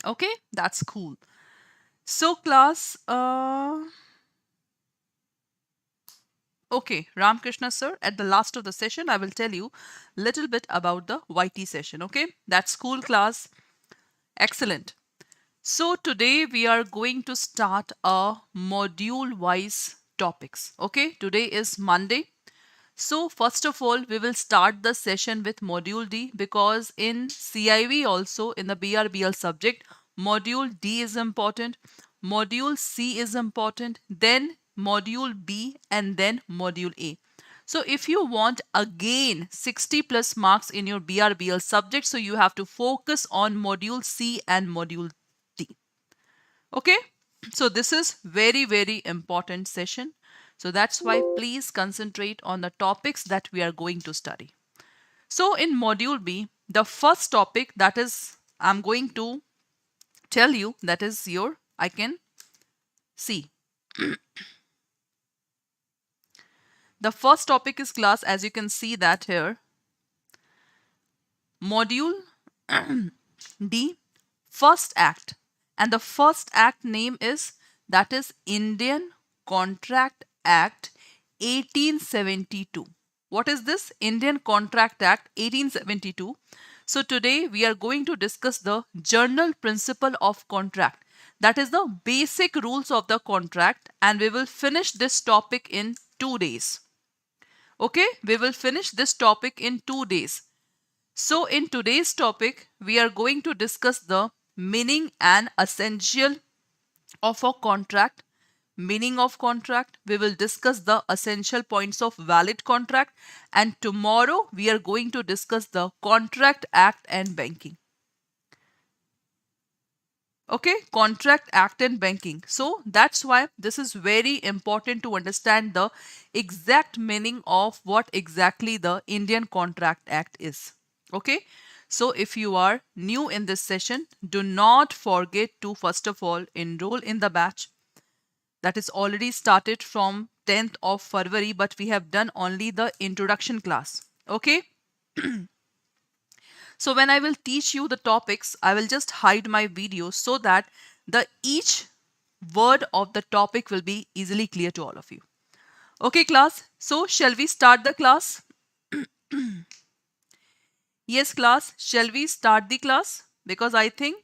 Okay, that's cool. So class, okay, Ramkrishna sir, at the last of the session, I will tell you little bit about the YT session. Okay, that's cool class. Excellent. So today we are going to start a module wise topics. Okay, today is Monday. So first of all, we will start the session with module D because in CIV also in the BRBL subject, module D is important, module C is important, then module B and then module A. So if you want again 60 plus marks in your BRBL subject, so you have to focus on module C and module D. Okay, so this is very important session. So that's why please concentrate on the topics that we are going to study. So in module B, the first topic that is I'm going to tell you, that is your, I can see. The first topic is class, as you can see that here, module D, first act, and the first act name is, that is Indian Contract Act 1872. What is this? Indian Contract Act 1872. So today we are going to discuss the general principle of contract, that is the basic rules of the contract, and we will finish this topic in 2 days. Okay, we will finish this topic in 2 days. So in today's topic, we are going to discuss the meaning and essential of a contract, meaning of contract. We will discuss the essential points of valid contract, and tomorrow we are going to discuss the Contract Act and banking. Okay, Contract Act and banking. So that's why this is very important to understand the exact meaning of what exactly the Indian Contract Act is. Okay, so if you are new in this session, do not forget to first of all enroll in the batch that is already started from 10th of February, but we have done only the introduction class. Okay, so when I will teach you the topics, I will just hide my video so that the each word of the topic will be easily clear to all of you. Okay, class. So shall we start the class? Yes, class. Shall we start the class? Because I think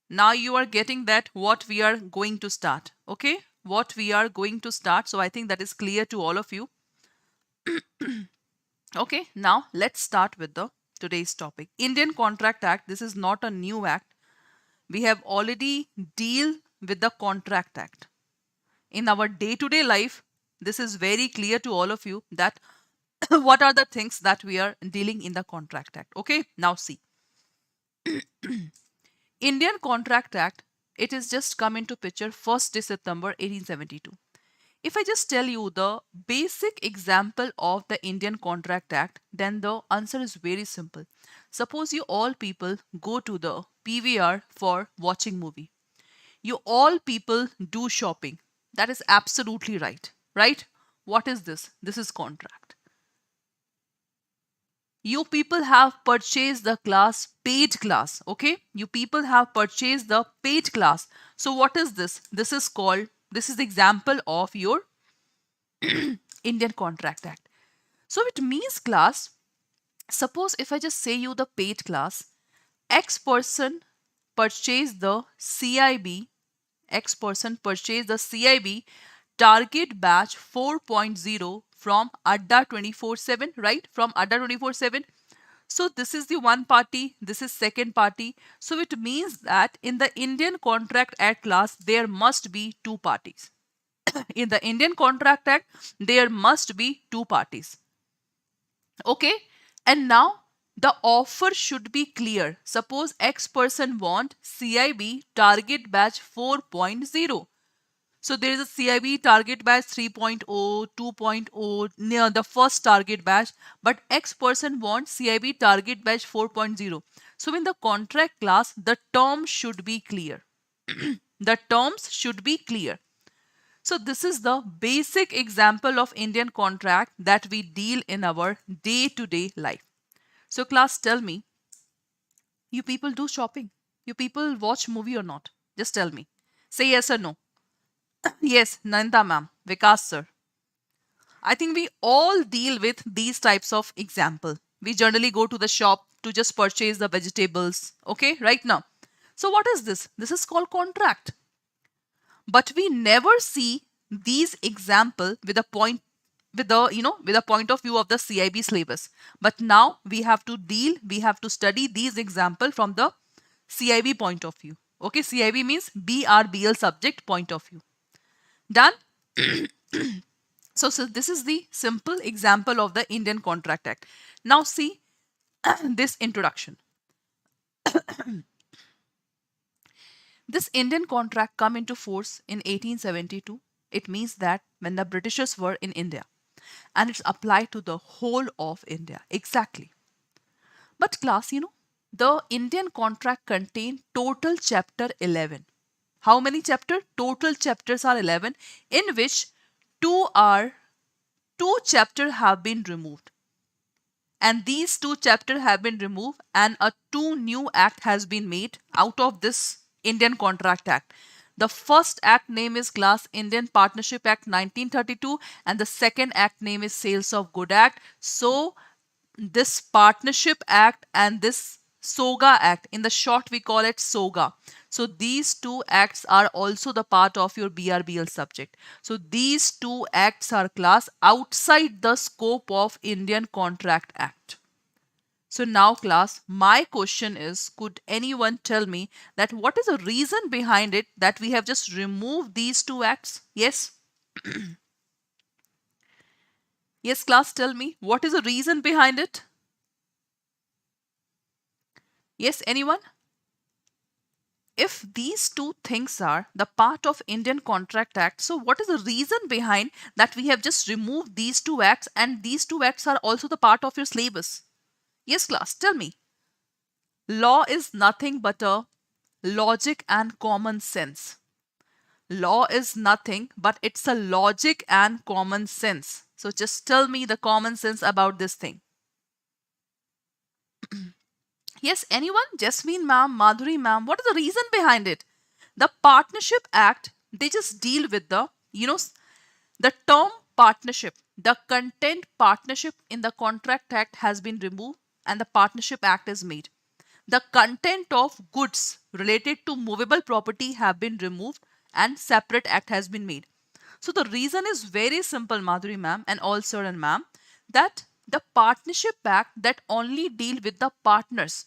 now you are getting that what we are going to start. Okay, what we are going to start. So I think that is clear to all of you. Okay, now let's start with the today's topic. Indian Contract Act. This is not a new act. We have already deal with the Contract Act. In our day-to-day life, this is very clear to all of you that what are the things that we are dealing in the Contract Act. Okay, now see. Indian Contract Act, it is just come into picture 1st September 1872. If I just tell you the basic example of the Indian Contract Act, then the answer is very simple. Suppose you all people go to the PVR for watching movie. You all people do shopping. That is absolutely right. Right? What is this? This is contract. You people have purchased the class, paid class. Okay? You people have purchased the paid class. So what is this? This is called, this is the example of your Indian Contract Act. So it means class, suppose if I just say you the paid class, X person purchased the CIB, X person purchased the CIB target batch 4.0 from Adda 24/7, right? From Adda 24/7. So this is the one party, this is second party. So it means that in the Indian Contract Act class, there must be two parties. In the Indian Contract Act, there must be two parties. Okay, and now the offer should be clear. Suppose X person want CIB target batch 4.0. So there is a CIB target batch 3.0, 2.0 near the first target batch, but X person wants CIB target batch 4.0. So in the contract class, the term should be clear. The terms should be clear. So this is the basic example of Indian contract that we deal in our day-to-day life. So class, tell me, You people do shopping? You people watch movie or not? Just tell me. Say yes or no. Yes, Nanda ma'am, Vikas sir. I think we all deal with these types of example. We generally go to the shop to just purchase the vegetables. Okay, right now. So what is this? This is called contract. But we never see these example with a point with the with a point of view of the CIB syllabus. But now we have to study these example from the CIB point of view. Okay, CIB means BRBL subject point of view. Done? So this is the simple example of the Indian Contract Act. Now see this introduction. This Indian contract come into force in 1872. It means that when the Britishers were in India, and it's applied to the whole of India. Exactly. But class, the Indian contract contain total chapter 11. How many chapter? Total chapters are 11, in which two are two chapters have been removed. And these two chapters have been removed, and a two new act has been made out of this Indian Contract Act. The first act name is class Indian Partnership Act 1932, and the second act name is Sales of Good Act. So this Partnership Act and this SOGA Act, in the short we call it SOGA. So these two acts are also the part of your BRBL subject. So these two acts are class outside the scope of Indian Contract Act. So now class, my question is, could anyone tell me that what is the reason behind it that we have just removed these two acts? Yes? Yes class, tell me, what is the reason behind it? Yes, anyone? If these two things are the part of Indian Contract Act, so what is the reason behind that we have just removed these two acts, and these two acts are also the part of your syllabus? Yes class, tell me. Law is nothing but a logic and common sense. Law is nothing but it's a logic and common sense. So just tell me the common sense about this thing. Yes, anyone? Jasmine ma'am, Madhuri ma'am, what is the reason behind it? The Partnership Act, they just deal with the term partnership. The content partnership in the Contract Act has been removed and the Partnership Act is made. The content of goods related to movable property have been removed and separate act has been made. So the reason is very simple, Madhuri ma'am and all sir and ma'am, that the Partnership Act that only deal with the partners.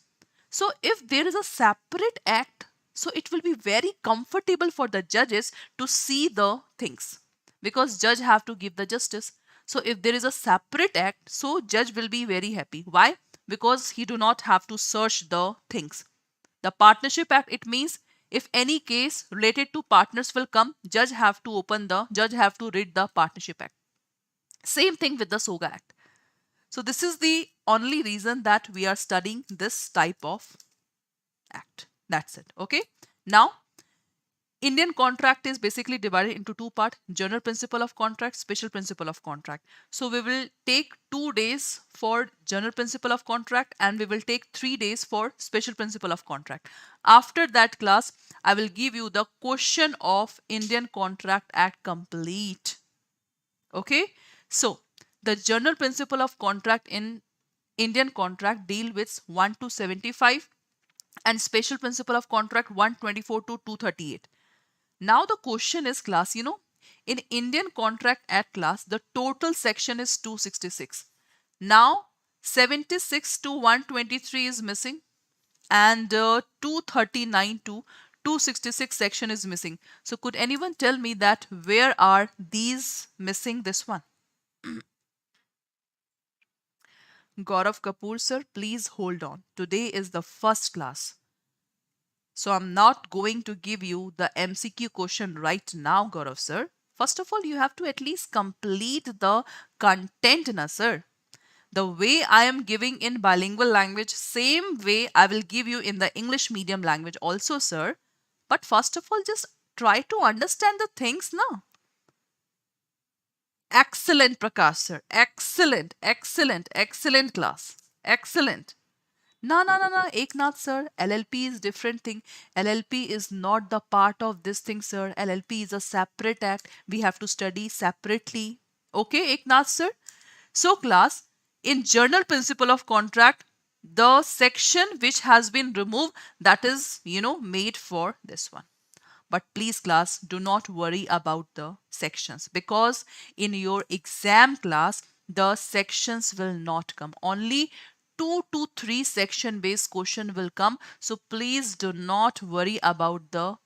So if there is a separate act, so it will be very comfortable for the judges to see the things, because judge have to give the justice. So if there is a separate act, so judge will be very happy. Why? Because he do not have to search the things. The Partnership Act, it means if any case related to partners will come, judge have to read the Partnership Act. Same thing with the SOGA Act. So this is the only reason that we are studying this type of act. That's it. Okay. Now, Indian contract is basically divided into two parts: general principle of contract, special principle of contract. So we will take 2 days for general principle of contract and we will take 3 days for special principle of contract. After that class, I will give you the question of Indian Contract Act complete. Okay. So the general principle of contract in Indian contract deal with 1 to 75 and special principle of contract 124 to 238. Now the question is class, in Indian Contract Act class, the total section is 266. Now 76 to 123 is missing and 239 to 266 section is missing. So could anyone tell me that where are these missing this one? Gaurav Kapoor sir, please hold on. Today is the first class. So I'm not going to give you the MCQ question right now, Gaurav sir. First of all, you have to at least complete the content, na sir. The way I am giving in bilingual language, same way I will give you in the English medium language also, sir. But first of all, just try to understand the things now. Excellent, Prakash sir. Excellent, excellent, excellent class. Excellent. No, Eknath sir, LLP is different thing. LLP is not the part of this thing, sir. LLP is a separate act. We have to study separately. Okay, Eknath sir. So class, in Journal Principle of Contract, the section which has been removed, that is, made for this one. But please class, do not worry about the sections, because in your exam class the sections will not come. Only 2 to 3 section based question will come. So please do not worry about the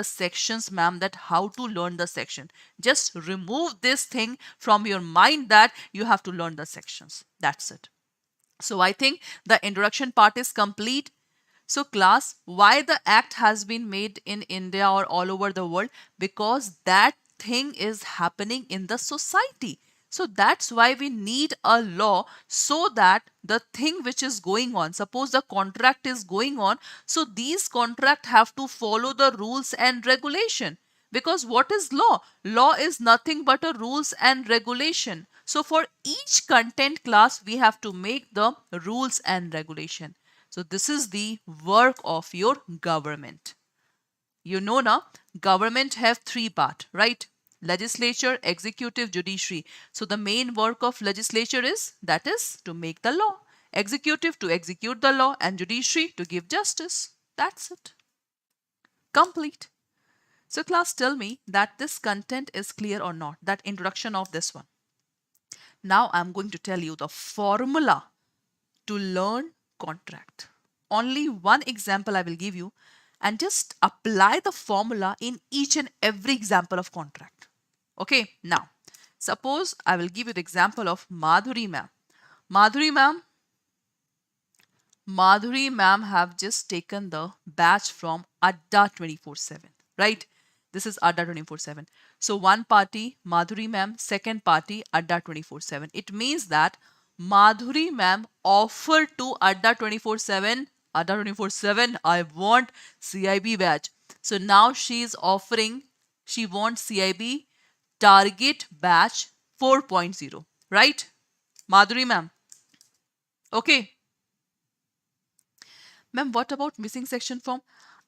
sections, ma'am, that how to learn the section. Just remove this thing from your mind that you have to learn the sections. That's it. So I think the introduction part is complete. So class, why the act has been made in India or all over the world? Because that thing is happening in the society. So that's why we need a law, so that the thing which is going on, suppose the contract is going on, so these contract have to follow the rules and regulation. Because what is law? Law is nothing but a rules and regulation. So for each content class, we have to make the rules and regulation. So this is the work of your government. You know now, government have 3 parts, right? Legislature, executive, judiciary. So the main work of legislature is, that is to make the law. Executive to execute the law, and judiciary to give justice. That's it. Complete. So class, tell me that this content is clear or not, that introduction of this one. Now I'm going to tell you the formula to learn contract. Only one example I will give you, and just apply the formula in each and every example of contract. Okay, now suppose I will give you the example of Madhuri ma'am. Madhuri ma'am have just taken the batch from Adda 24/7, right? This is Adda 24/7. So one party, Madhuri ma'am, second party, Adda 24/7. It means that Madhuri ma'am offered to Adda 24/7, Adda 24/7, I want CIB batch. So now she is offering, she wants CIB target batch 4.0, right? Madhuri ma'am. Okay. Ma'am, what about missing section form?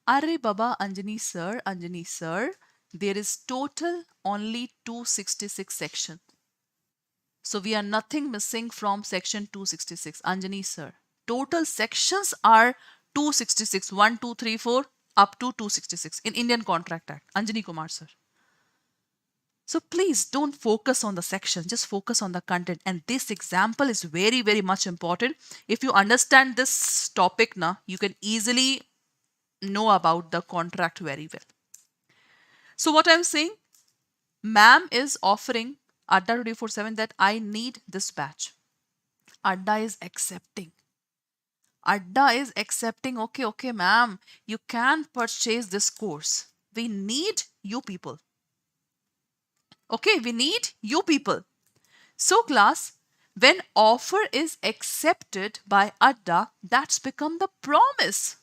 Arre Baba Anjani sir, there is total only 266 section. So we are nothing missing from section 266. Anjani sir, total sections are 266, 1, 2, 3, 4, up to 266 in Indian Contract Act. Anjani Kumar sir. So please don't focus on the section, just focus on the content. And this example is very, very much important. If you understand this topic now, you can easily know about the contract very well. So what I'm saying, ma'am is offering Adda 24/7 that I need this batch. Adda is accepting. Okay, ma'am, you can purchase this course. We need you people. Okay, we need you people. So class, when offer is accepted by Adda, that's become the promise.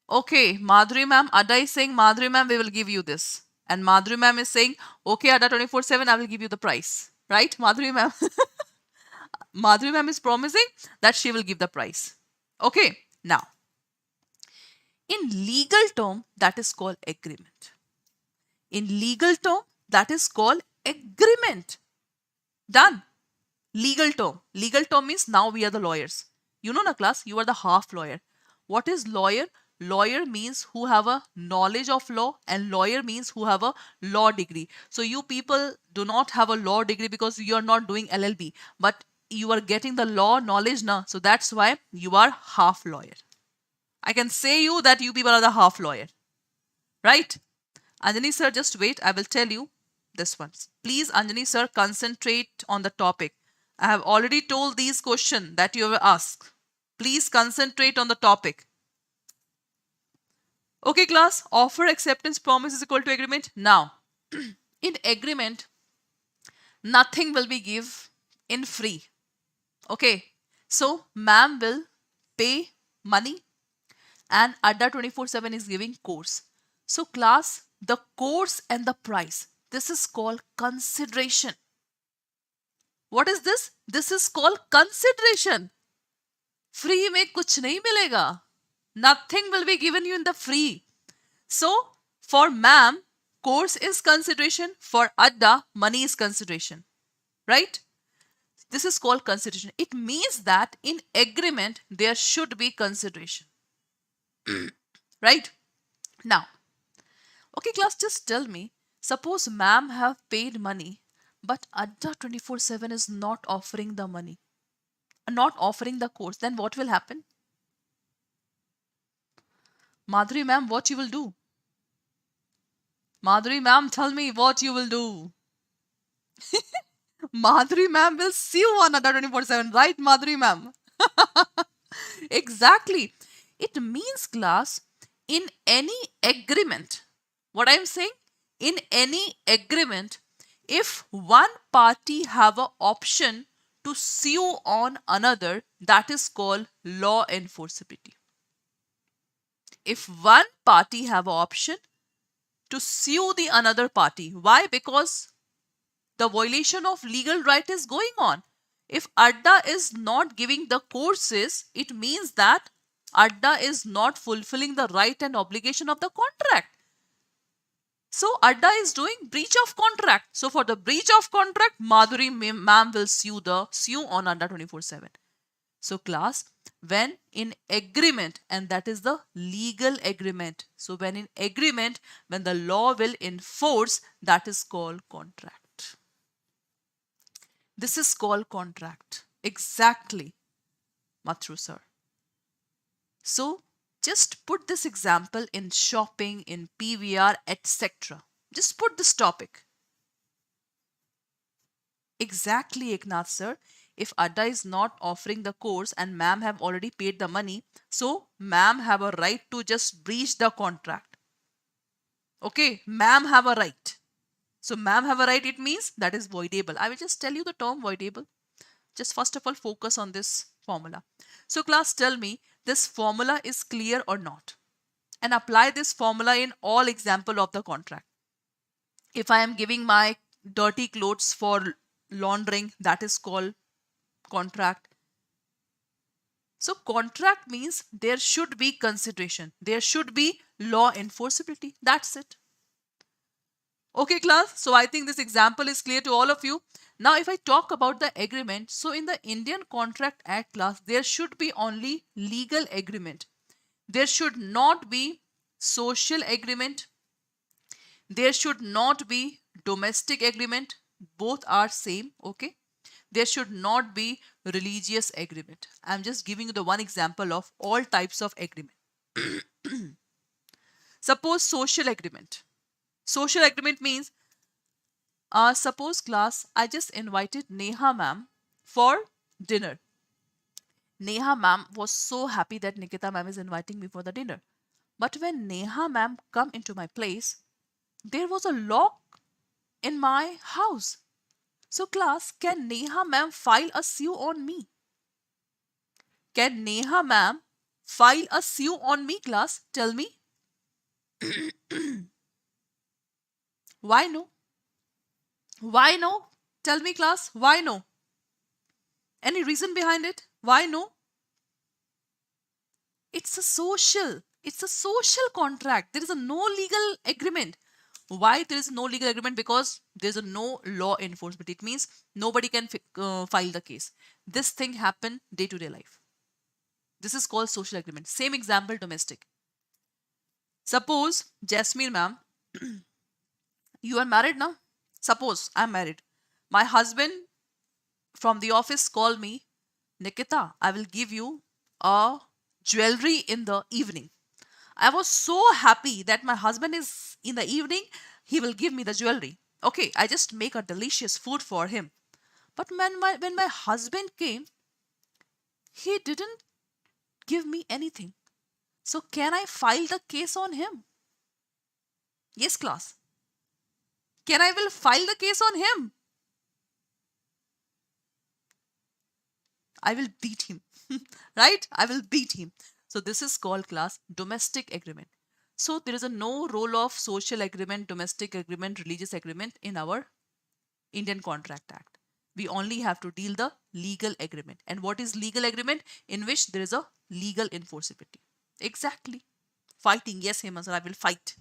Okay, Madhuri ma'am, Adda is saying, Madhuri ma'am, we will give you this. And Madhuri ma'am is saying, okay, Adda 24/7, I will give you the price. Right, Madhuri ma'am? Madhuri ma'am is promising that she will give the price. Okay, now, in legal term, that is called agreement. In legal term, that is called agreement. Done. Legal term. Legal term means now we are the lawyers. You know na class, you are the half lawyer. What is lawyer? Lawyer means who have a knowledge of law, and lawyer means who have a law degree. So you people do not have a law degree because you are not doing LLB, but you are getting the law knowledge now. So that's why you are half lawyer. I can say you that you people are the half lawyer. Right? Anjani sir, just wait. I will tell you this one. Please, Anjani sir, concentrate on the topic. I have already told these questions that you have asked. Please concentrate on the topic. Okay, class. Offer, acceptance, promise is equal to agreement. Now, in agreement, nothing will be give in free. Okay. So, ma'am will pay money, and Adda 24/7 is giving course. So, class, the course and the price, this is called consideration. What is this? This is called consideration. Free में कुछ नहीं मिलेगा. Nothing will be given you in the free. So, for ma'am, course is consideration. For Adda, money is consideration. Right? This is called consideration. It means that in agreement, there should be consideration. Right? Now, okay, class, just tell me. Suppose ma'am have paid money, but Adda 24/7 is not offering the money, not offering the course. Then what will happen? Madhuri ma'am, what you will do? Madhuri ma'am, tell me what you will do. Madhuri ma'am will see you on Adda 24/7, right, Madhuri ma'am? Exactly. It means, class, in any agreement, what I am saying, in any agreement, if one party have an option to sue on another, that is called law enforceability. If one party have an option to sue the another party, why? Because the violation of legal right is going on. If Adda is not giving the courses, it means that Adda is not fulfilling the right and obligation of the contract. So Adda is doing breach of contract. So for the breach of contract, Madhuri ma'am will sue on Adda 24/7. So class, when in agreement, and that is the legal agreement. So when in agreement, when the law will enforce, that is called contract. This is called contract. Exactly, Matru sir. So just put this example in shopping, in PVR, etc. Just put this topic. Exactly, Eknath sir. If Adda is not offering the course and ma'am have already paid the money, so ma'am have a right to just breach the contract. Okay, ma'am have a right. So ma'am have a right, it means that is voidable. I will just tell you the term voidable. Just first of all, focus on this formula. So class, tell me, this formula is clear or not? And apply this formula in all example of the contract. If I am giving my dirty clothes for laundering, that is called contract. So contract means there should be consideration. There should be law enforceability. That's it. Okay, class. So I think this example is clear to all of you. Now, if I talk about the agreement, so in the Indian Contract Act, class, there should be only legal agreement. There should not be social agreement. There should not be domestic agreement. Both are same, okay? There should not be religious agreement. I'm just giving you the one example of all types of agreement. Suppose social agreement. Social agreement means, suppose class, I just invited Neha ma'am for dinner. Neha ma'am was so happy that Nikita ma'am is inviting me for the dinner. But when Neha ma'am come into my place, there was a lock in my house. So class, can Neha ma'am file a sue on me? Can Neha ma'am file a sue on me, class? Tell me. Why no? Why no? Tell me, class, why no? Any reason behind it? Why no? It's a social contract. There is a no legal agreement. Why there is no legal agreement? Because there's a no law enforcement. It means nobody can file the case. This thing happen day to day life. This is called social agreement. Same example, domestic. Suppose, Jasmine ma'am, you are married now? Suppose I'm married. My husband from the office called me, Nikita, I will give you a jewelry in the evening. I was so happy that my husband is in the evening, he will give me the jewelry. Okay, I just make a delicious food for him. But when my husband came, he didn't give me anything. So can I file the case on him? Yes, class. Can I will file the case on him? I will beat him. Right? I will beat him. So this is called, class, domestic agreement. So there is a no role of social agreement, domestic agreement, religious agreement in our Indian Contract Act. We only have to deal the legal agreement. And what is legal agreement? In which there is a legal enforceability. Exactly. Fighting. Yes, Hemant sir, I will fight.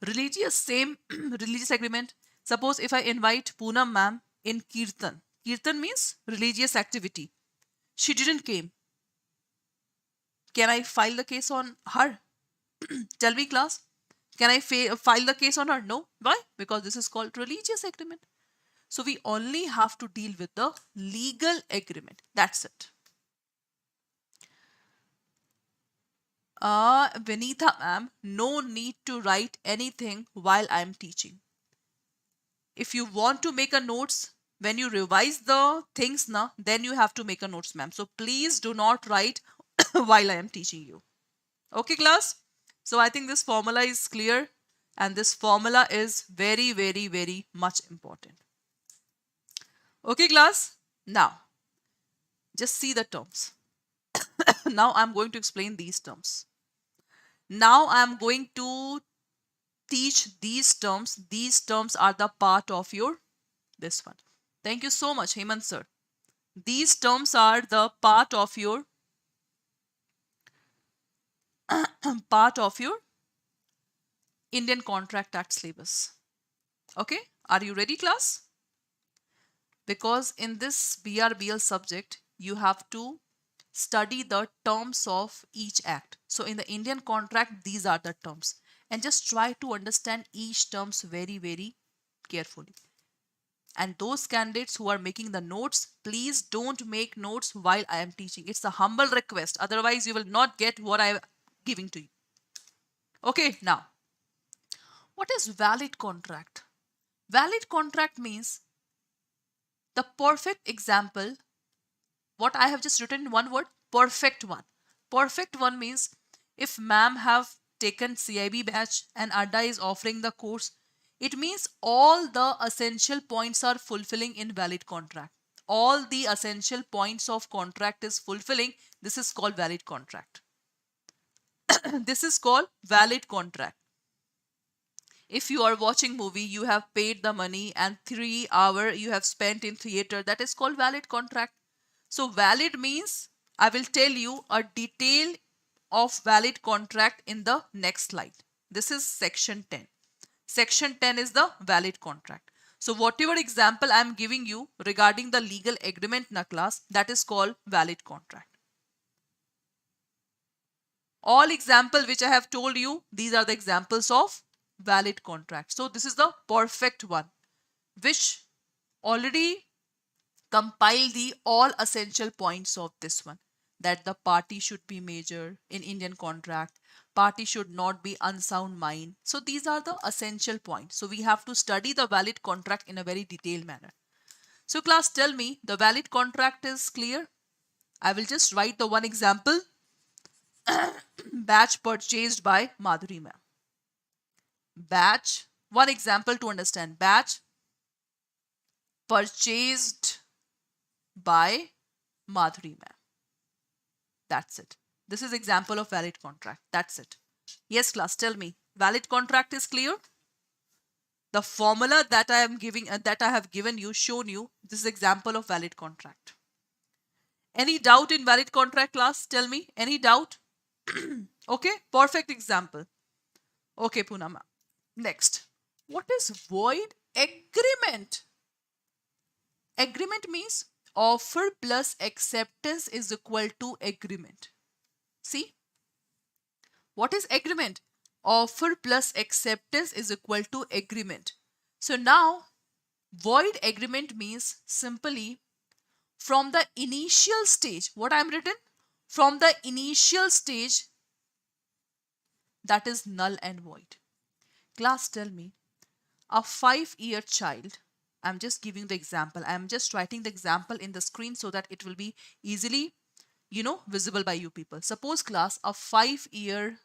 Religious, same religious agreement. Suppose if I invite Poonam ma'am in Kirtan. Kirtan means religious activity. She didn't came. Can I file the case on her? Tell me, class. Can I file the case on her? No. Why? Because this is called religious agreement. So we only have to deal with the legal agreement. That's it. Vinitha ma'am, no need to write anything while I'm teaching. If you want to make a notes, when you revise the things now, then you have to make a notes, ma'am. So please do not write while I am teaching you. Okay, class? So I think this formula is clear, and this formula is very, very, very much important. Okay, class? Now, just see the terms. Now I'm going to explain these terms. Now I'm going to teach these terms. These terms are the part of your this one. Thank you so much, Hemant sir. These terms are the part of your Indian Contract Act syllabus. Okay, are you ready, class? Because in this BRBL subject, you have to study the terms of each act. So in the Indian contract, these are the terms. And just try to understand each terms very, very carefully. And those candidates who are making the notes, please don't make notes while I am teaching. It's a humble request. Otherwise, you will not get what I am giving to you. Okay, now, what is valid contract? Valid contract means the perfect example. What I have just written in one word, perfect one. Perfect one means if ma'am have taken CAIIB batch and Adda is offering the course, it means all the essential points are fulfilling in valid contract. All the essential points of contract is fulfilling. This is called valid contract. This is called valid contract. If you are watching movie, you have paid the money and 3 hours you have spent in theater, that is called valid contract. So valid means, I will tell you a detail of valid contract in the next slide. This is section 10. Section 10 is the valid contract. So whatever example I am giving you regarding the legal agreement in a class, that is called valid contract. All example which I have told you, these are the examples of valid contract. So this is the perfect one, which already compile the all essential points of this one. That the party should be major in Indian contract. Party should not be unsound mind. So these are the essential points. So we have to study the valid contract in a very detailed manner. So class, tell me, the valid contract is clear? I will just write the one example. Batch purchased by Madhuri ma'am. Batch, one example to understand. Batch purchased by Madhuri ma'am. That's it. This is example of valid contract. That's it. Yes, class, tell me. Valid contract is clear? The formula that I am giving, that I have given you, shown you, this is example of valid contract. Any doubt in valid contract, class? Tell me. Any doubt? Okay, perfect example. Okay, Poonam. Next. What is void agreement? Agreement means offer plus acceptance is equal to agreement. See? What is agreement? Offer plus acceptance is equal to agreement. So now, void agreement means simply from the initial stage. What I am written? From the initial stage, that is null and void. Class, tell me, a 5-year child, I'm just giving the example. I'm just writing the example in the screen so that it will be easily, visible by you people. Suppose class, a 5-year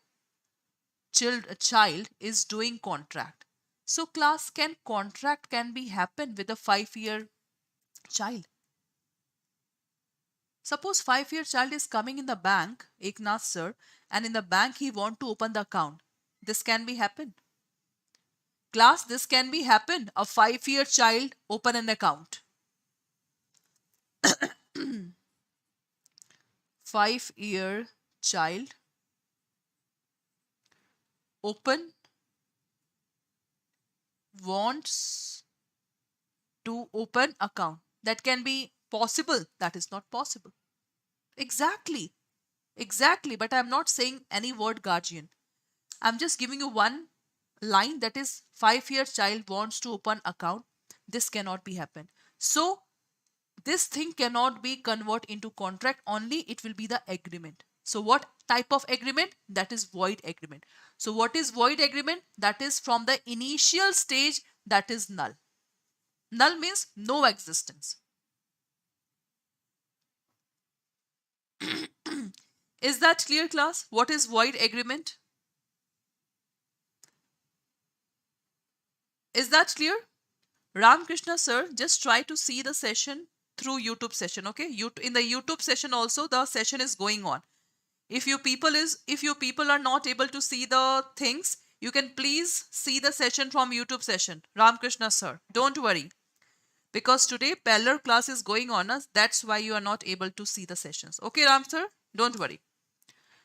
child is doing contract. So class, contract can be happen with a 5-year child? Suppose 5-year child is coming in the bank, Eknath sir, and in the bank he want to open the account. This can be happen. Class, this can be happen. A 5-year child open an account. 5-year child open wants to open account. That can be possible. That is not possible. Exactly. Exactly. But I'm not saying any word guardian. I'm just giving you one line, that is 5-year child wants to open account. This cannot be happen. So this thing cannot be converted into contract, only it will be the agreement. So what type of agreement? That is void agreement. So what is void agreement? That is from the initial stage, that is null. Null means no existence. Is that clear, class? What is void agreement? Is that clear? Ramkrishna sir, just try to see the session through YouTube session, okay? In the YouTube session also the session is going on. If you people are not able to see the things, you can please see the session from YouTube session. Ramkrishna sir, don't worry. Because today parallel class is going on, that's why you are not able to see the sessions. Okay, Ram sir, don't worry.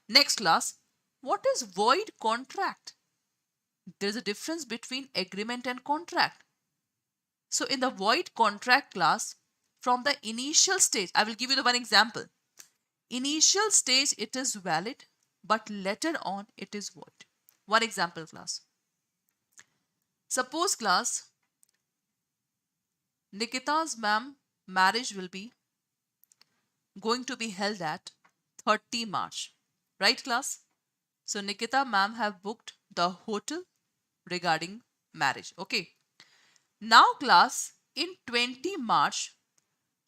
Next class, what is void contract? There's a difference between agreement and contract. So in the void contract class, from the initial stage, I will give you the one example. Initial stage it is valid, but later on it is void. One example, class. Suppose, class, Nikita's marriage will be going to be held at 30 March. Right, class? So Nikita ma'am have booked the hotel regarding marriage. Okay. Now, class, in 20 March,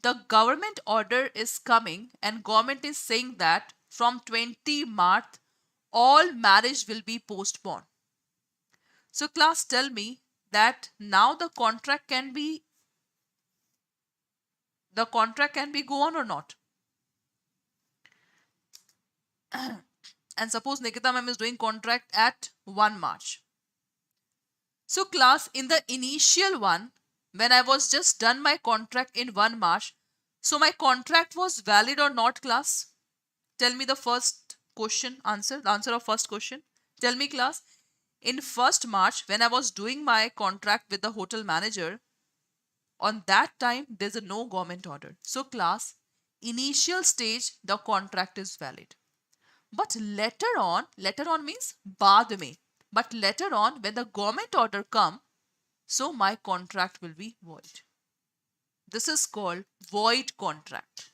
the government order is coming and government is saying that from 20 March, all marriage will be postponed. So, class, tell me that now the contract can be go on or not? And suppose Nikita ma'am is doing contract at 1 March. So, class, in the initial one, when I was just done my contract in 1 March, so my contract was valid or not, class? Tell me the first question answer, the answer of first question. Tell me, class, in 1st March, when I was doing my contract with the hotel manager, on that time, there's a no government order. So, class, initial stage, the contract is valid. But later on means baad mein. But later on, when the government order come, so my contract will be void. This is called void contract.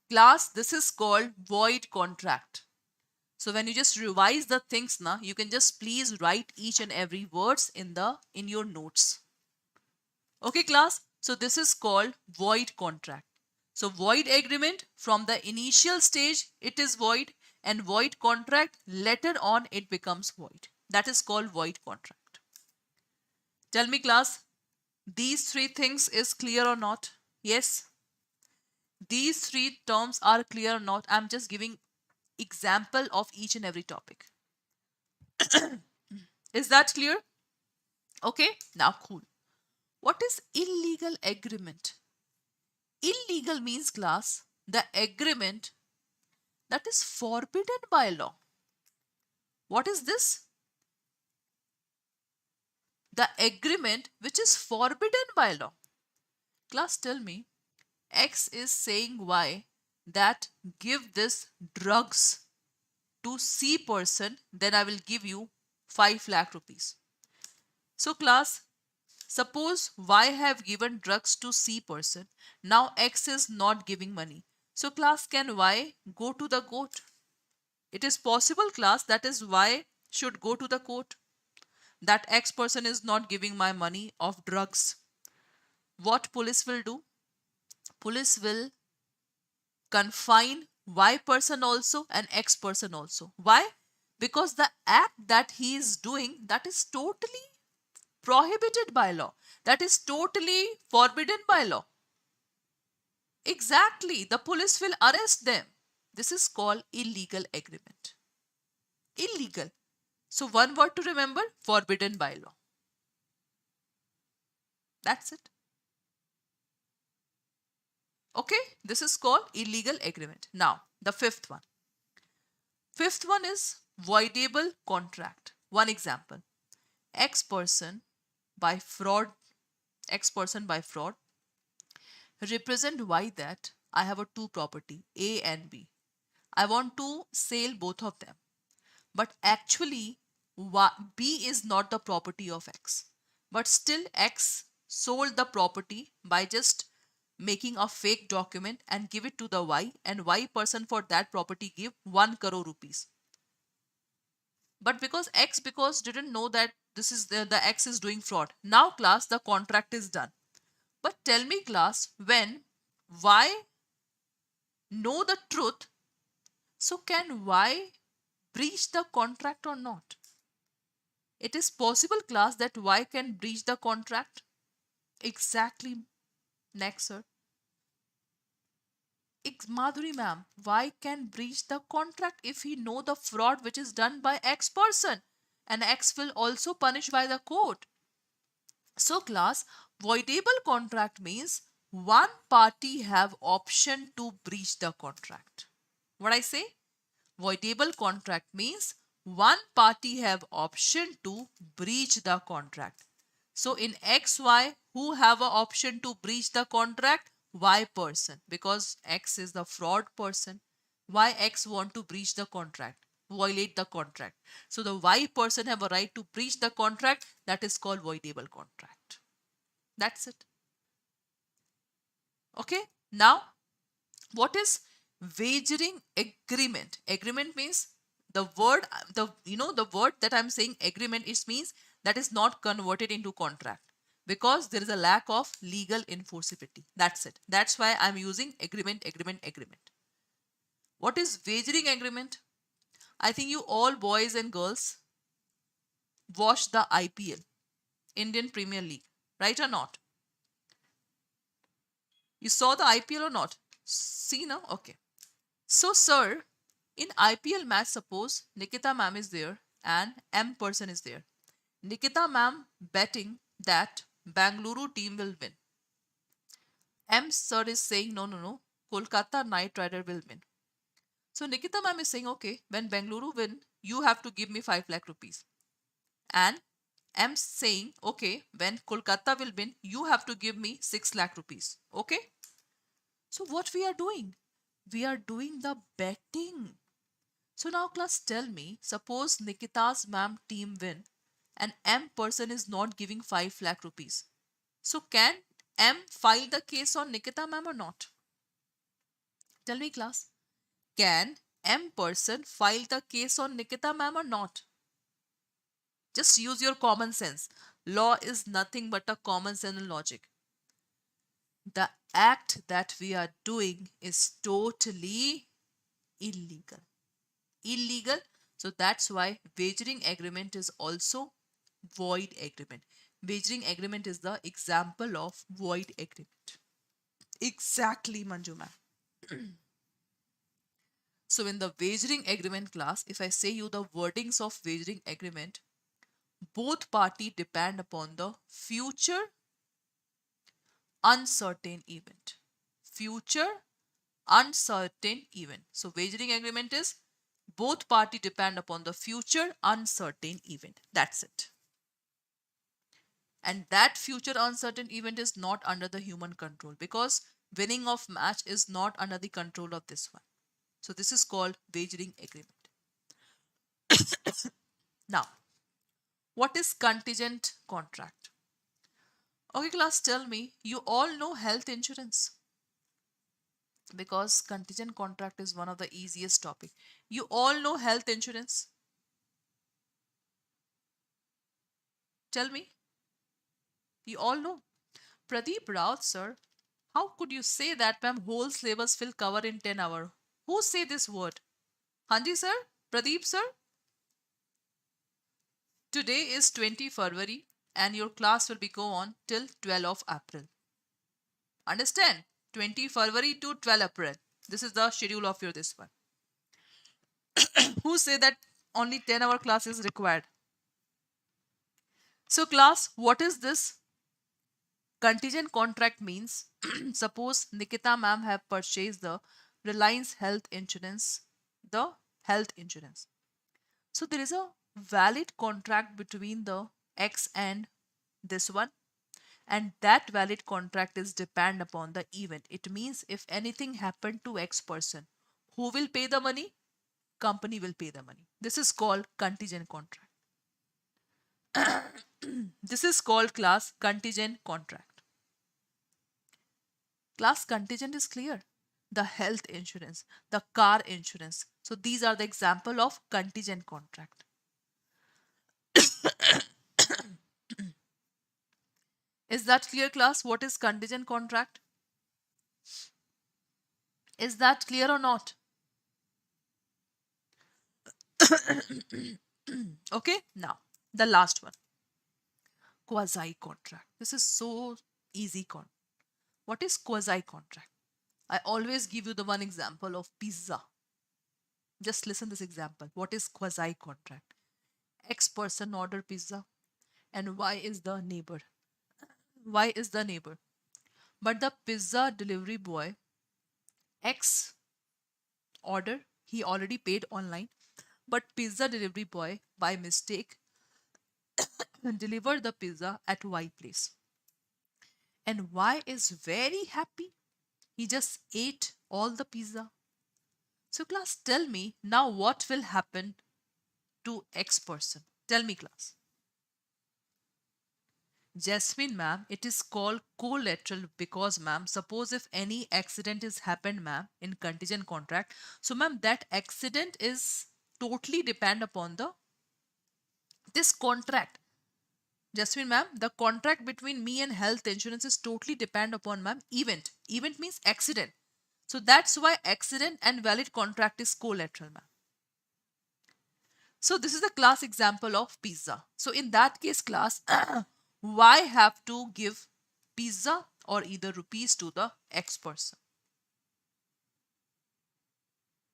Class, this is called void contract. So when you just revise the things now, you can just please write each and every words in your notes. Okay, class. So this is called void contract. So void agreement, from the initial stage it is void, and void contract later on it becomes void. That is called void contract. Tell me, class, these three things is clear or not? Yes. These three terms are clear or not? I'm just giving example of each and every topic. Is that clear? Okay, now cool. What is illegal agreement? Illegal means, class, the agreement that is forbidden by law. What is this? The agreement which is forbidden by law. Class, tell me, X is saying Y that give this drugs to C person, then I will give you 5 lakh rupees. So, class, suppose Y have given drugs to C person. Now X is not giving money. So, class, can Y go to the court? It is possible, class, that is Y should go to the court. That X person is not giving my money of drugs. What police will do? Police will confine Y person also and X person also. Why? Because the act that he is doing, that is totally prohibited by law. That is totally forbidden by law. Exactly. The police will arrest them. This is called illegal agreement. Illegal. So one word to remember, forbidden by law. That's it. Okay, this is called illegal agreement. Now, the fifth one. Fifth one is voidable contract. One example. X person by fraud, X person by fraud represent Y that I have a two property A and B. I want to sell both of them. But actually, B is not the property of X. But still, X sold the property by just making a fake document and give it to the Y, and Y person for that property give 1 crore rupees. But because didn't know that this is the X is doing fraud. Now class, the contract is done. But tell me class, when Y know the truth, so can Y breach the contract or not? It is possible class that Y can breach the contract. Exactly. Next sir. Madhuri ma'am, Y can breach the contract if he know the fraud which is done by X person, and X will also punish by the court. So class, voidable contract means one party have option to breach the contract. What I say? Voidable contract means one party have option to breach the contract. So in XY, who have a option to breach the contract? Y person, because X is the fraud person. Why X want to breach the contract, violate the contract? So the Y person have a right to breach the contract. That is called voidable contract. That's it. Okay. Now, what is wagering agreement? Agreement means the word, the word that I'm saying agreement is means that is not converted into contract because there is a lack of legal enforceability. That's it. That's why I'm using agreement, agreement, agreement. What is wagering agreement? I think you all boys and girls watch the IPL, Indian Premier League, right or not? You saw the IPL or not? See now? Okay. So, sir, in IPL match, suppose Nikita ma'am is there and M person is there. Nikita ma'am betting that Bangalore team will win. M sir is saying no, no, no. Kolkata Knight Rider will win. So Nikita ma'am is saying, okay, when Bangalore win, you have to give me 5 lakh rupees. And M saying, okay, when Kolkata will win, you have to give me 6 lakh rupees. Okay. So what we are doing? We are doing the betting. So now class, tell me, suppose Nikita's ma'am team win and M person is not giving 5 lakh rupees. So can M file the case on Nikita ma'am or not? Tell me class. Can M person file the case on Nikita ma'am or not? Just use your common sense. Law is nothing but a common sense and logic. The act that we are doing is totally illegal. Illegal. So that's why wagering agreement is also void agreement. Wagering agreement is the example of void agreement. Exactly, Manju ma'am. So in the wagering agreement class, if I say you the wordings of wagering agreement, both party depend upon the future uncertain event. Future uncertain event. So wagering agreement is both party depend upon the future uncertain event. That's it. And that future uncertain event is not under the human control because winning of match is not under the control of this one. So this is called wagering agreement. Now, what is contingent contract? Okay, class, tell me, you all know health insurance because contingent contract is one of the easiest topic. You all know health insurance. Tell me, you all know. Pradeep Rao, sir, how could you say that, ma'am? Whole syllabus will cover in 10 hours. Who say this word? Hanji, sir? Pradeep, sir? Today is 20 February and your class will be go on till 12 of April. Understand? 20 February to 12 April. This is the schedule of your this one. Who say that only 10-hour class is required? So class, what is this Contingent contract means suppose Nikita ma'am have purchased the Reliance Health Insurance, the health insurance. So there is a valid contract between the X and this one, and that valid contract is depend upon the event. It means if anything happened to X person, who will pay the money? Company will pay the money. This is called contingent contract. This is called class contingent contract. Class contingent is clear. The health insurance, the car insurance. So these are the example of contingent contract. Is that clear, class? What is contingent contract? Is that clear or not? Okay, now the last one, quasi contract. This is so easy. What is quasi contract? I always give you the one example of pizza. Just listen this example. What is quasi contract? X person order pizza and Y is the neighbor. Y is the neighbor. But the pizza delivery boy, X order, he already paid online. But pizza delivery boy, by mistake, delivered the pizza at Y place. And Y is very happy. He just ate all the pizza. So class, tell me now what will happen to X person. Tell me, class. Jasmine ma'am, it is called collateral because ma'am, suppose if any accident is happened ma'am in contingent contract, so ma'am that accident is totally depend upon the this contract. Jasmine ma'am, the contract between me and health insurance is totally depend upon ma'am event. Event means accident. So that's why accident and valid contract is collateral ma'am. So this is the class example of pizza. So in that case class, why have to give pizza or either rupees to the X person?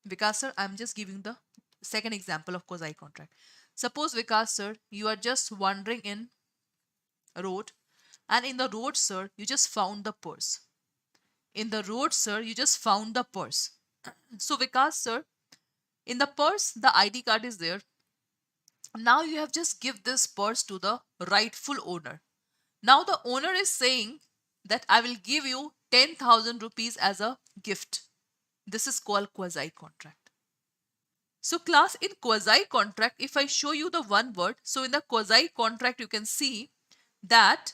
Vikas sir, I'm just giving the second example of quasi contract. Suppose Vikas sir, you are just wandering in a road, and in the road sir, you just found the purse. In the road sir, you just found the purse. So Vikas sir, in the purse, the ID card is there. Now you have just give this purse to the rightful owner. Now the owner is saying that I will give you 10,000 rupees as a gift. This is called quasi contract. So class, in quasi contract, if I show you the one word, so in the quasi contract you can see that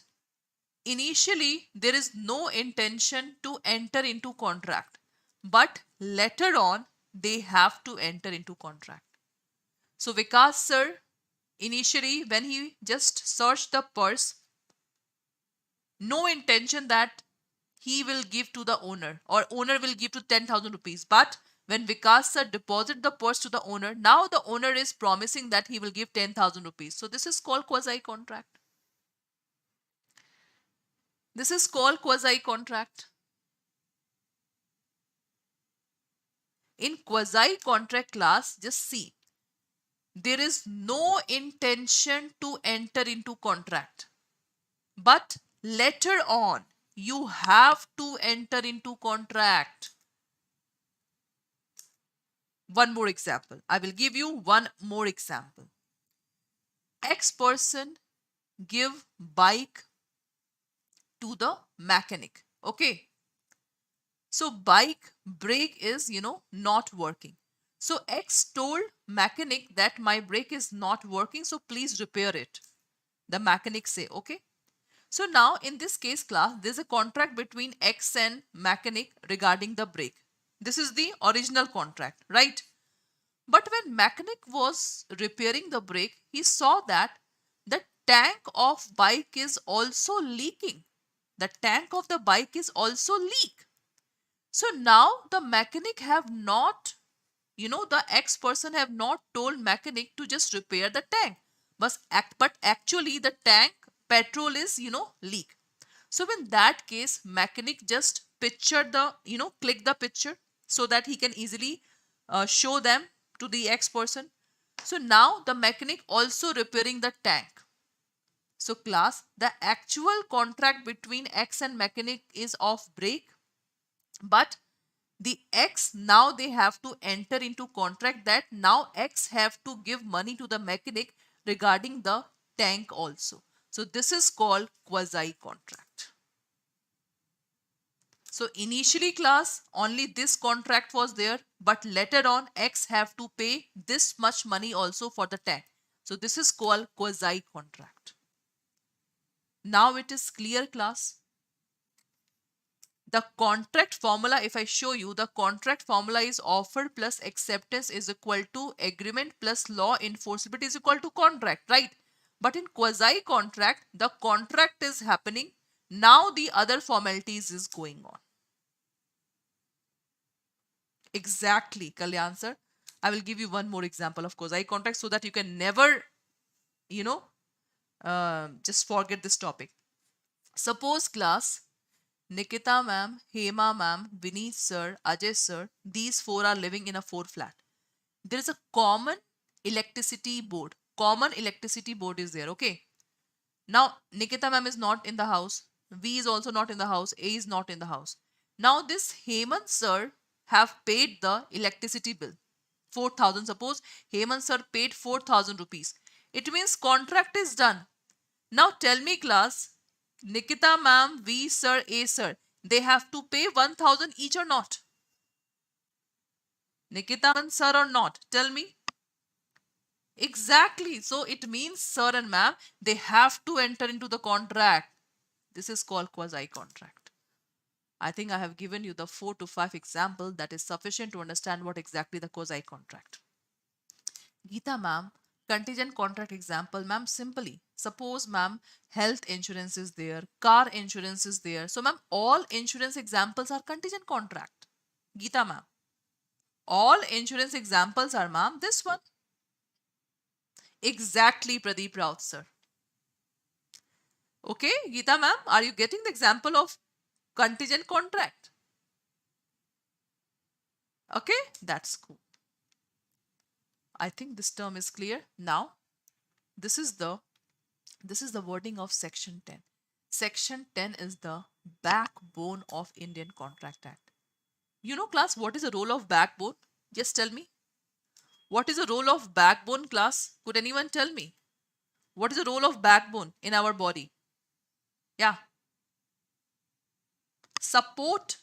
initially there is no intention to enter into contract, but later on they have to enter into contract. So Vikas sir, initially when he just searched the purse, no intention that he will give to the owner or owner will give to 10,000 rupees. But when Vikas sir deposit the purse to the owner, now the owner is promising that he will give 10,000 rupees. So this is called quasi contract. This is called quasi contract. In quasi contract class, just see, there is no intention to enter into contract, but later on you have to enter into contract. One more example. I will give you one more example. X person give bike to the mechanic. Okay. So bike brake is, not working. So X told mechanic that my brake is not working, so please repair it. The mechanic say, okay. So now in this case class, there's a contract between X and mechanic regarding the brake. This is the original contract, right? But when mechanic was repairing the brake, he saw that the tank of bike is also leaking. The tank of the bike is also leak. So now the mechanic have not, the X person have not told mechanic to just repair the tank. But actually the tank petrol is, leak. So in that case, mechanic just picture the, click the picture so that he can easily show them to the X person. So now the mechanic also repairing the tank. So class, the actual contract between X and mechanic is off break, but the X now they have to enter into contract that now X have to give money to the mechanic regarding the tank also. So this is called quasi contract. So initially class only this contract was there, but later on X have to pay this much money also for the tank. So this is called quasi contract. Now it is clear class. The contract formula, if I show you, the contract formula is offer plus acceptance is equal to agreement plus law enforceability is equal to contract, right? But in quasi contract, the contract is happening. Now the other formalities is going on. Exactly, Kalyan sir. I will give you one more example of quasi contract so that you can never, you know, just forget this topic. Suppose class, Nikita ma'am, Hema ma'am, Vineet sir, Ajay sir, these four are living in a four flat. There is a common electricity board. Common electricity board is there, okay? Now, Nikita ma'am is not in the house. V is also not in the house. A is not in the house. Now, this Hemant sir have paid the electricity bill. 4,000. Suppose Hemant sir paid 4,000 rupees. It means contract is done. Now tell me class, Nikita ma'am, V sir, A sir, they have to pay 1,000 each or not? Nikita and sir or not? Tell me. Exactly. So it means sir and ma'am, they have to enter into the contract. This is called quasi contract. I think I have given you the 4 to 5 example that is sufficient to understand what exactly the quasi contract. Geeta ma'am, contingent contract example, ma'am, simply. Suppose ma'am, health insurance is there, car insurance is there. So ma'am, all insurance examples are contingent contract. Geeta ma'am. All insurance examples are ma'am this one. Exactly, Pradeep Raut sir. Okay, Geeta ma'am, are you getting the example of contingent contract? Okay, that's cool. I think this term is clear. Now, this is the wording of section 10. Section 10 is the backbone of Indian Contract Act. You know class, what is the role of backbone? Just tell me. What is the role of backbone class? Could anyone tell me? What is the role of backbone in our body? Yeah. Support.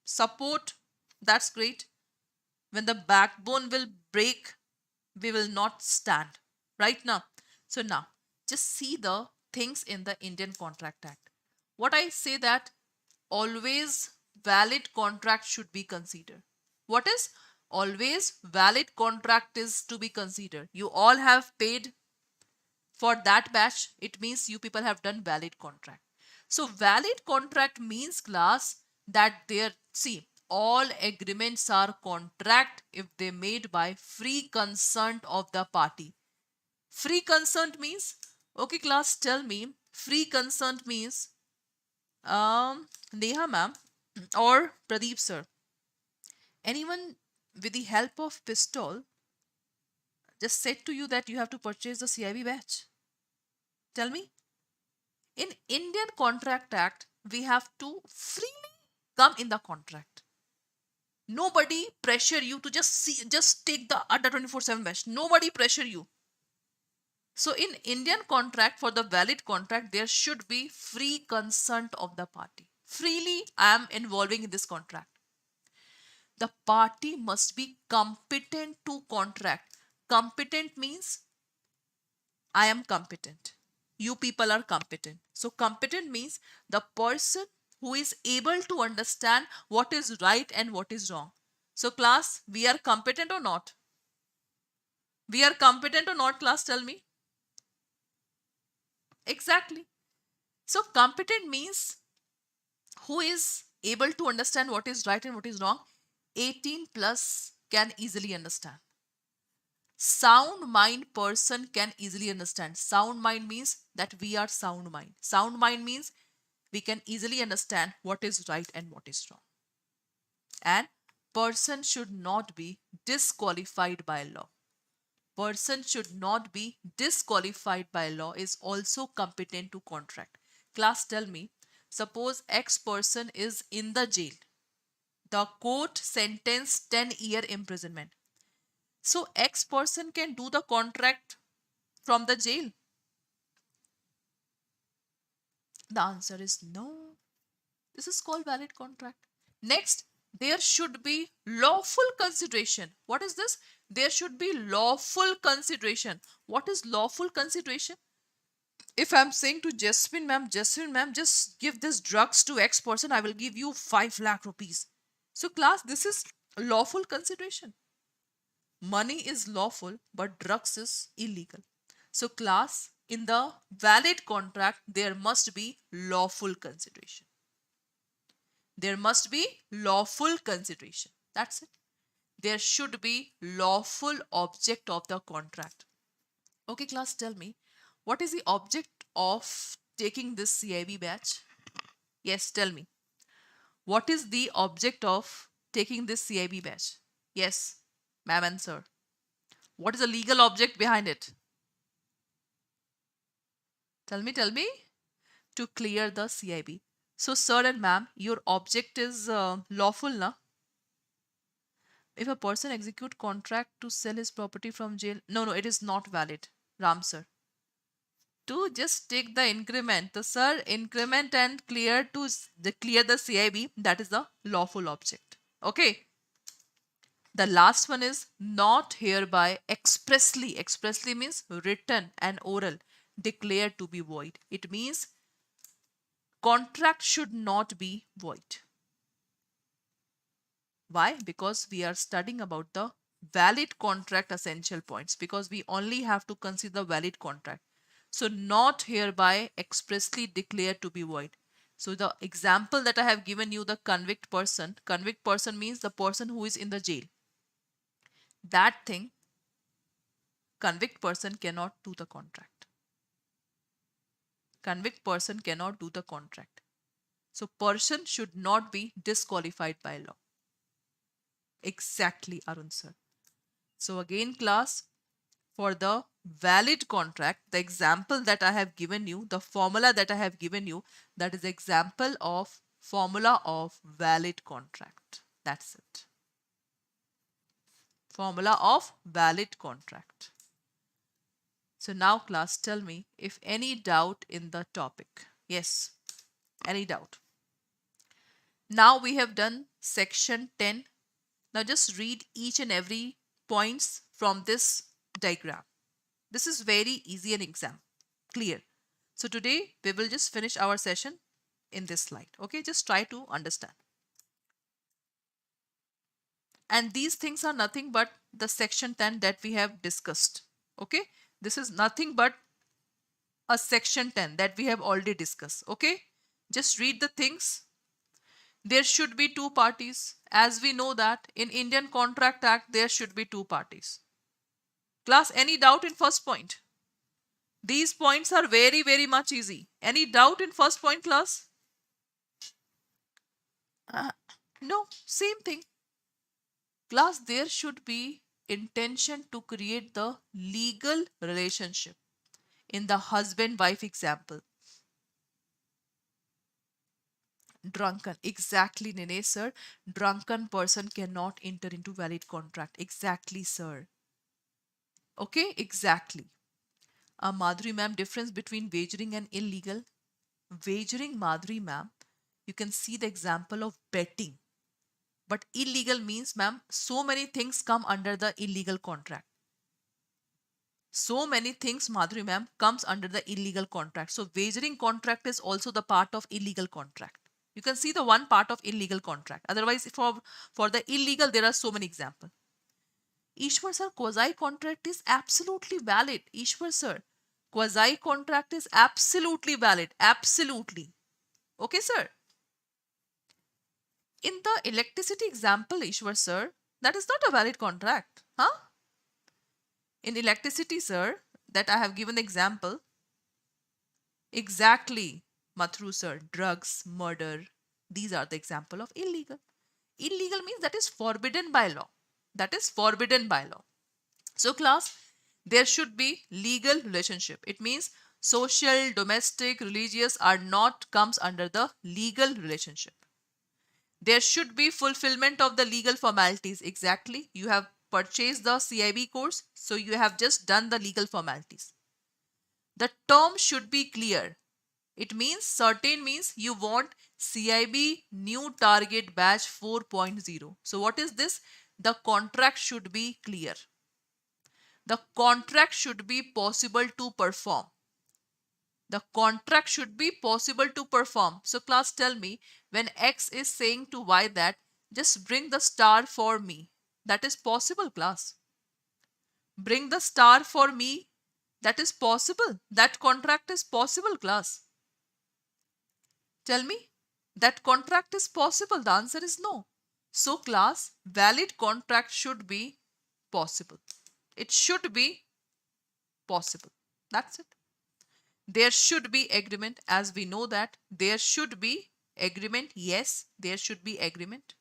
Support. That's great. When the backbone will break, we will not stand. Right now. So now, just see the things in the Indian Contract Act. What I say that always valid contract should be considered. What is always valid contract is to be considered. You all have paid for that batch. It means you people have done valid contract. So valid contract means class that there, see, all agreements are contract if they made by free consent of the party. Free consent means, okay class, tell me, free consent means, Neha ma'am or Pradeep sir, anyone with the help of pistol just said to you that you have to purchase the CIB batch? Tell me. In Indian Contract Act, we have to freely come in the contract. Nobody pressure you to just take the Adda 24/7 batch. Nobody pressure you. So in Indian contract, for the valid contract, there should be free consent of the party. Freely I am involving in this contract. The party must be competent to contract. Competent means I am competent. You people are competent. So competent means the person who is able to understand what is right and what is wrong. So class, we are competent or not? We are competent or not, class? Tell me. Exactly. So competent means who is able to understand what is right and what is wrong. 18 plus can easily understand. Sound mind person can easily understand. Sound mind means that we are sound mind. Sound mind means we can easily understand what is right and what is wrong. And person should not be disqualified by law. person should not be disqualified by law is also competent to contract. Class, tell me, suppose X person is in the jail. The court sentenced 10-year imprisonment. So X person can do the contract from the jail. The answer is no. This is called valid contract. Next, there should be lawful consideration. What is this? There should be lawful consideration. What is lawful consideration? If I'm saying to Jasmine ma'am, just give this drugs to X person, I will give you 5 lakh rupees. So class, this is lawful consideration. Money is lawful, but drugs is illegal. So class, in the valid contract, there must be lawful consideration. There must be lawful consideration. That's it. There should be lawful object of the contract. Okay, class, tell me, what is the object of taking this CAIIB batch? Yes, tell me. What is the object of taking this CAIIB batch? Yes, ma'am and sir. What is the legal object behind it? Tell me. To clear the CAIIB. So, sir and ma'am, your object is lawful, na? If a person execute contract to sell his property from jail, no, it is not valid, Ram sir. To just take the increment, the sir increment and clear the CAIIB, that is the lawful object. Okay. The last one is not hereby expressly. Expressly means written and oral, declared to be void. It means contract should not be void. Why? Because we are studying about the valid contract essential points, because we only have to consider valid contract. So not hereby expressly declared to be void. So the example that I have given you, the convict person means the person who is in the jail. That thing, convict person cannot do the contract. Convict person cannot do the contract. So person should not be disqualified by law. Exactly, Arun sir. So again, class, for the valid contract, the example that I have given you, the formula that I have given you, that is example of formula of valid contract. That's it. Formula of valid contract. So now class, tell me if any doubt in the topic. Yes, any doubt? Now we have done section 10. Now just read each and every points from this diagram. This is very easy and exam clear. So today we will just finish our session in this slide. Okay, just try to understand. And these things are nothing but the section 10 that we have discussed. Okay, this is nothing but a section 10 that we have already discussed. Okay, just read the things. There should be two parties. As we know that in Indian Contract Act, there should be two parties. Class, any doubt in first point? These points are very, very much easy. Any doubt in first point, class? No, same thing. Class, there should be intention to create the legal relationship in the husband-wife example. Drunken, exactly, Nene sir. Drunken person cannot enter into valid contract. Exactly, sir. Okay, exactly. Madhuri ma'am, difference between wagering and illegal. Wagering, Madhuri ma'am, you can see the example of betting. But illegal means, ma'am, so many things come under the illegal contract. So many things, Madhuri ma'am, comes under the illegal contract. So wagering contract is also the part of illegal contract. You can see the one part of illegal contract. Otherwise, for the illegal, there are so many examples. Ishwar sir, quasi contract is absolutely valid. Ishwar sir, quasi contract is absolutely valid. Absolutely. Okay, sir. In the electricity example, Ishwar sir, that is not a valid contract. Huh? In electricity, sir, that I have given the example. Exactly, Mathru sir, drugs, murder. These are the example of illegal. Illegal means that is forbidden by law. That is forbidden by law. So class, There should be legal relationship. It means social, domestic, religious are not comes under the legal relationship. There should be fulfillment of the legal formalities. Exactly. You have purchased the CIB course, so you have just done the legal formalities. The term should be clear. It means certain means you want CIB new target batch 4.0. So what is this? The contract should be clear. The contract should be possible to perform. The contract should be possible to perform. So class, tell me, when X is saying to Y that just bring the star for me, that is possible, class. Bring the star for me, that is possible. That contract is possible, class. Tell me, that contract is possible. The answer is no. So class, valid contract should be possible. It should be possible. That's it. There should be agreement, as we know that there should be agreement. Yes, there should be agreement.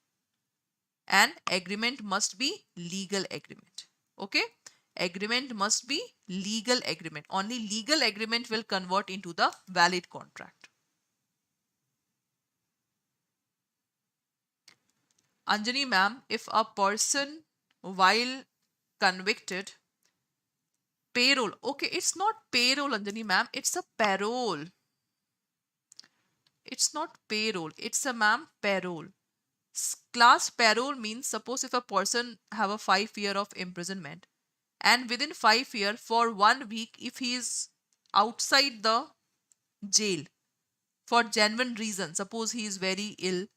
And agreement must be legal agreement. Okay? Agreement must be legal agreement. Only legal agreement will convert into the valid contract. Anjani ma'am, if a person while convicted payroll, okay, it's not payroll, Anjani ma'am, it's a parole. It's not payroll, it's a ma'am parole. Class, parole means suppose if a person have a 5 year of imprisonment and within 5 year for 1 week if he is outside the jail for genuine reason, suppose he is very ill,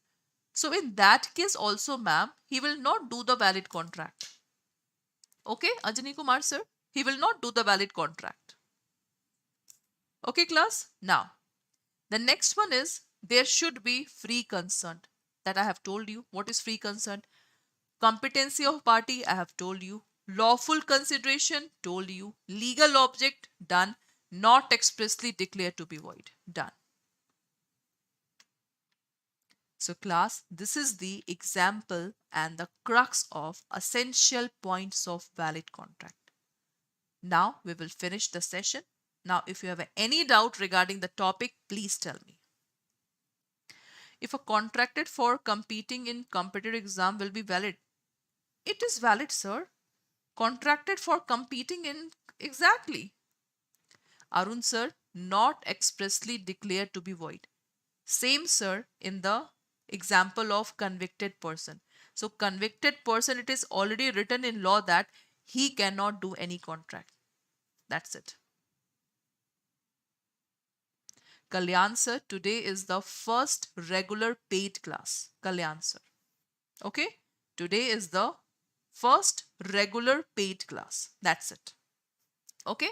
so in that case also ma'am he will not do the valid contract. Okay, Anjani Kumar sir, he will not do the valid contract. Okay class, now the next one is there should be free consent. That I have told you. What is free consent? Competency of party, I have told you. Lawful consideration, told you. Legal object, done. Not expressly declared to be void, done. So class, this is the example and the crux of essential points of valid contract. Now we will finish the session. Now if you have any doubt regarding the topic, please tell me. If a contracted for competing in competitive exam will be valid, it is valid, sir. Contracted for competing in, exactly. Arun sir, not expressly declared to be void. Same sir in the example of convicted person. So convicted person, it is already written in law that he cannot do any contract. That's it. Kalyan sir, today is the first regular paid class. Kalyan sir. Okay, today is the first regular paid class. That's it. Okay,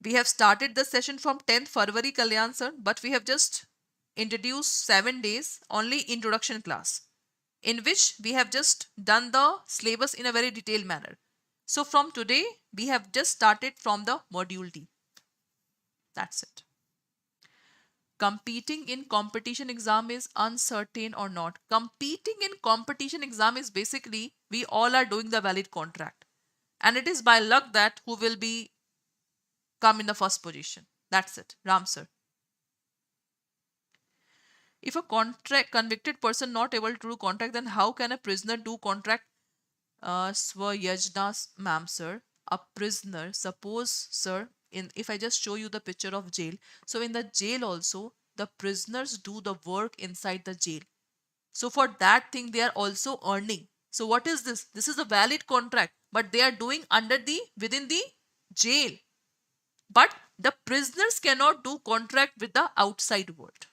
we have started the session from 10th February, Kalyan sir, but we have just introduced 7 days only introduction class, in which we have just done the syllabus in a very detailed manner. So from today, we have just started from the module D. That's it. Competing in competition exam is uncertain or not. Competing in competition exam is basically we all are doing the valid contract. And it is by luck that who will be come in the first position. That's it. Ram sir. If a contract convicted person not able to do contract, then how can a prisoner do contract? Swayajna ma'am sir. A prisoner, suppose sir, in if I just show you the picture of jail, so in the jail also the prisoners do the work inside the jail, so for that thing they are also earning. So what is this? This is a valid contract, but they are doing under the within the jail, but the prisoners cannot do contract with the outside world.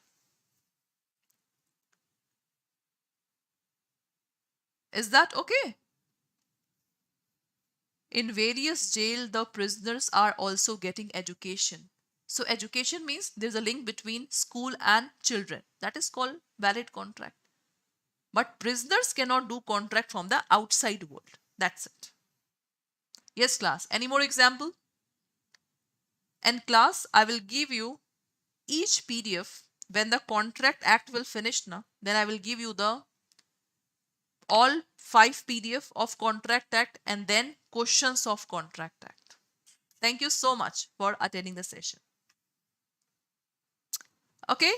Is that okay? In various jail, the prisoners are also getting education. So education means there's a link between school and children. That is called valid contract. But prisoners cannot do contract from the outside world. That's it. Yes, class. Any more example? And class, I will give you each PDF. When the contract act will finish now, then I will give you the all 5 PDF of contract act and then questions of contract act. Thank you so much for attending the session. Okay.